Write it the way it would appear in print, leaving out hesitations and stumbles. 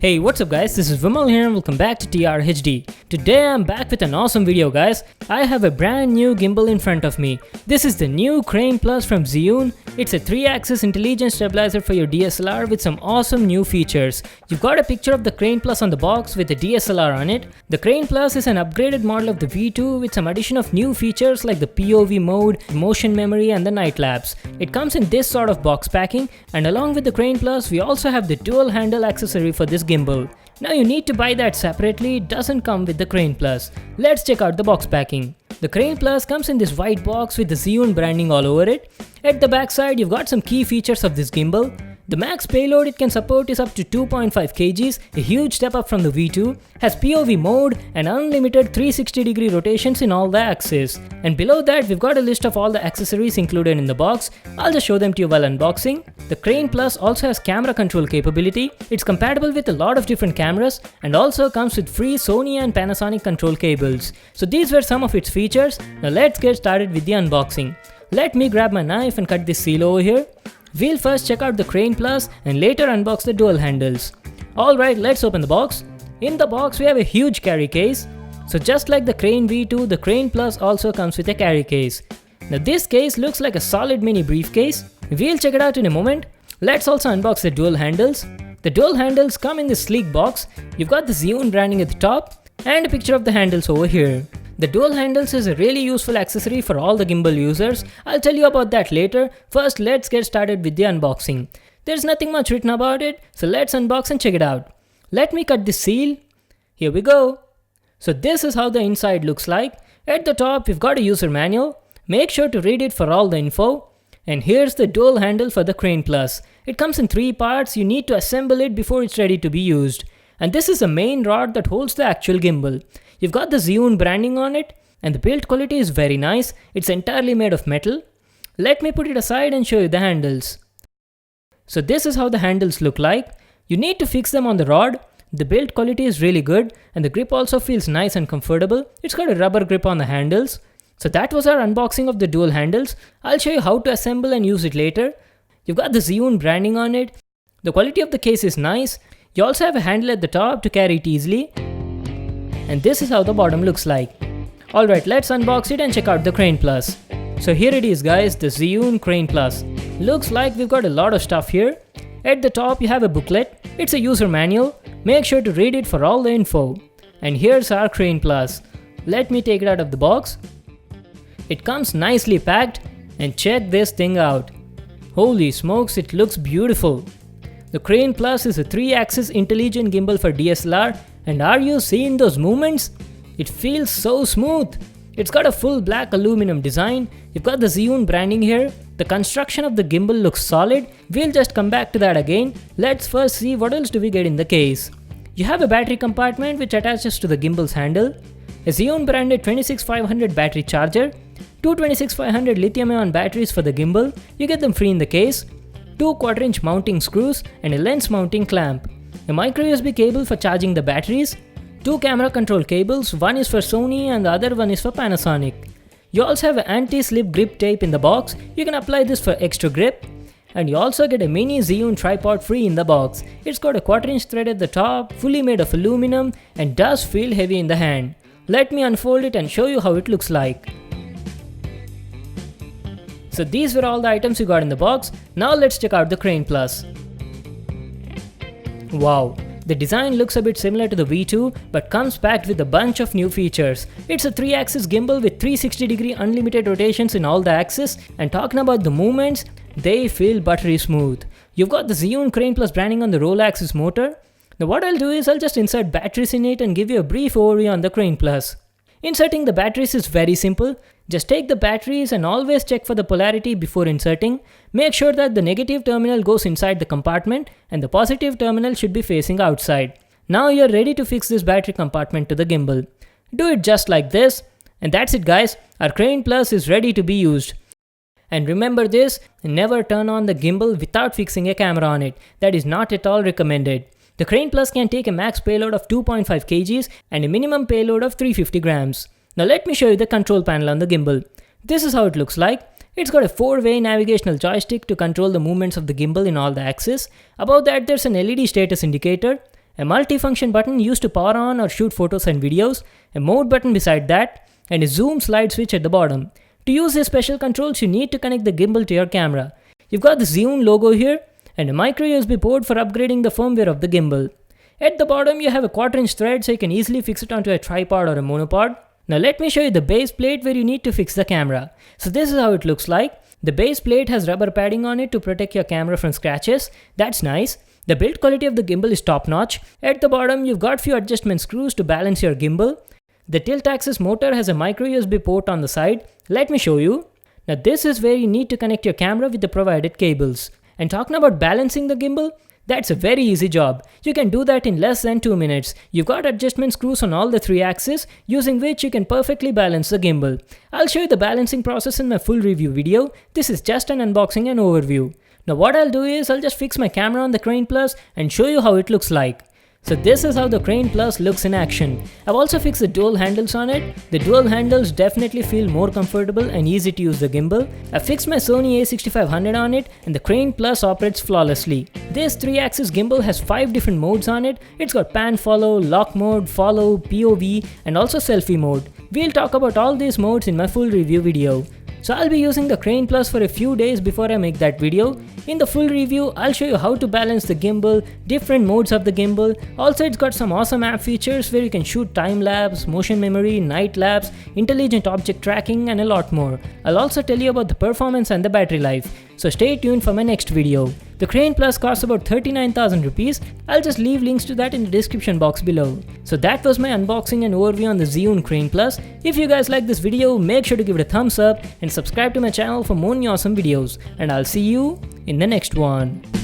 Hey, what's up guys, this is Vimal here and welcome back to TRHD. Today I'm back with an awesome video guys. I have a brand new gimbal in front of me. This is the new Crane Plus from Zhiyun. It's a 3-axis intelligent stabilizer for your DSLR with some awesome new features. You've got a picture of the Crane Plus on the box with a DSLR on it. The Crane Plus is an upgraded model of the V2 with some addition of new features like the POV mode, motion memory and the night lapse. It comes in this sort of box packing, and along with the Crane Plus we also have the dual handle accessory for this gimbal. Now you need to buy that separately, it doesn't come with the Crane Plus. Let's check out the box packing. The Crane Plus comes in this white box with the Zhiyun branding all over it. At the back side you've got some key features of this gimbal. The max payload it can support is up to 2.5 kgs, a huge step up from the V2, has POV mode and unlimited 360-degree rotations in all the axes. And below that we've got a list of all the accessories included in the box. I'll just show them to you while unboxing. The Crane Plus also has camera control capability. It's compatible with a lot of different cameras and also comes with free Sony and Panasonic control cables. So these were some of its features. Now let's get started with the unboxing. Let me grab my knife and cut this seal over here. We'll first check out the Crane Plus and later unbox the dual handles. Alright, let's open the box. In the box we have a huge carry case. So just like the Crane V2, the Crane Plus also comes with a carry case. Now this case looks like a solid mini briefcase. We'll check it out in a moment. Let's also unbox the dual handles. The dual handles come in this sleek box. You've got the Zhiyun branding at the top and a picture of the handles over here. The dual handles is a really useful accessory for all the gimbal users. I'll tell you about that later. First, let's get started with the unboxing. There's nothing much written about it, so let's unbox and check it out. Let me cut the seal. Here we go. So this is how the inside looks like. At the top, we've got a user manual. Make sure to read it for all the info. And here's the dual handle for the Crane Plus. It comes in 3 parts. You need to assemble it before it's ready to be used. And this is the main rod that holds the actual gimbal. You've got the Zhiyun branding on it and the build quality is very nice. It's entirely made of metal. Let me put it aside and show you the handles. So this is how the handles look like. You need to fix them on the rod. The build quality is really good and the grip also feels nice and comfortable. It's got a rubber grip on the handles. So that was our unboxing of the dual handles. I'll show you how to assemble and use it later. You've got the Zhiyun branding on it. The quality of the case is nice. You also have a handle at the top to carry it easily. And this is how the bottom looks like. Alright, let's unbox it and check out the Crane Plus. So here it is guys, the Zhiyun Crane Plus. Looks like we've got a lot of stuff here. At the top you have a booklet. It's a user manual. Make sure to read it for all the info. And here's our Crane Plus. Let me take it out of the box. It comes nicely packed and check this thing out. Holy smokes, it looks beautiful. The Crane Plus is a 3-axis intelligent gimbal for DSLR. And are you seeing those movements? It feels so smooth. It's got a full black aluminum design. You've got the Zhiyun branding here. The construction of the gimbal looks solid. We'll just come back to that again. Let's first see what else do we get in the case. You have a battery compartment which attaches to the gimbal's handle. A Zhiyun branded 26500 battery charger. 2 26500 lithium-ion batteries for the gimbal. You get them free in the case. 2 1/4-inch mounting screws and a lens mounting clamp. A micro USB cable for charging the batteries, 2 camera control cables, one is for Sony and the other one is for Panasonic. You also have an anti-slip grip tape in the box. You can apply this for extra grip. And you also get a mini Zhiyun tripod free in the box. It's got a 1/4-inch thread at the top, fully made of aluminum and does feel heavy in the hand. Let me unfold it and show you how it looks like. So these were all the items you got in the box. Now let's check out the Crane Plus. Wow, the design looks a bit similar to the V2 but comes packed with a bunch of new features. It's a 3-axis gimbal with 360-degree unlimited rotations in all the axes, and talking about the movements, they feel buttery smooth. You've got the Zhiyun Crane Plus branding on the roll axis motor. Now what I'll do is I'll just insert batteries in it and give you a brief overview on the Crane Plus. Inserting the batteries is very simple. Just take the batteries and always check for the polarity before inserting. Make sure that the negative terminal goes inside the compartment and the positive terminal should be facing outside. Now you're ready to fix this battery compartment to the gimbal. Do it just like this. And that's it guys, our Crane Plus is ready to be used. And remember this, never turn on the gimbal without fixing a camera on it. That is not at all recommended. The Crane Plus can take a max payload of 2.5 kgs and a minimum payload of 350 grams. Now let me show you the control panel on the gimbal. This is how it looks like. It's got a 4-way navigational joystick to control the movements of the gimbal in all the axes. Above that there's an LED status indicator, a multifunction button used to power on or shoot photos and videos, a mode button beside that, and a zoom slide switch at the bottom. To use these special controls, you need to connect the gimbal to your camera. You've got the Zhiyun logo here, and a micro USB port for upgrading the firmware of the gimbal. At the bottom, you have a 1/4" thread so you can easily fix it onto a tripod or a monopod. Now let me show you the base plate where you need to fix the camera. So this is how it looks like. The base plate has rubber padding on it to protect your camera from scratches. That's nice. The build quality of the gimbal is top-notch. At the bottom, you've got few adjustment screws to balance your gimbal. The tilt axis motor has a micro USB port on the side. Let me show you. Now this is where you need to connect your camera with the provided cables. And talking about balancing the gimbal, that's a very easy job. You can do that in less than 2 minutes. You've got adjustment screws on all the 3 axes, using which you can perfectly balance the gimbal. I'll show you the balancing process in my full review video. This is just an unboxing and overview. Now what I'll do is I'll just fix my camera on the Crane Plus and show you how it looks like. So this is how the Crane Plus looks in action. I've also fixed the dual handles on it. The dual handles definitely feel more comfortable and easy to use the gimbal. I fixed my Sony a6500 on it and the Crane Plus operates flawlessly. This 3-axis gimbal has 5 different modes on it. It's got pan follow, lock mode, follow, POV and also selfie mode. We'll talk about all these modes in my full review video. So I'll be using the Crane Plus for a few days before I make that video. In the full review, I'll show you how to balance the gimbal, different modes of the gimbal. Also, it's got some awesome app features where you can shoot time-lapse, motion memory, night lapse, intelligent object tracking and a lot more. I'll also tell you about the performance and the battery life. So stay tuned for my next video. The Crane Plus costs about 39,000 rupees. I'll just leave links to that in the description box below. So that was my unboxing and overview on the Zhiyun Crane Plus. If you guys like this video, make sure to give it a thumbs up and subscribe to my channel for more awesome videos. And I'll see you in the next one.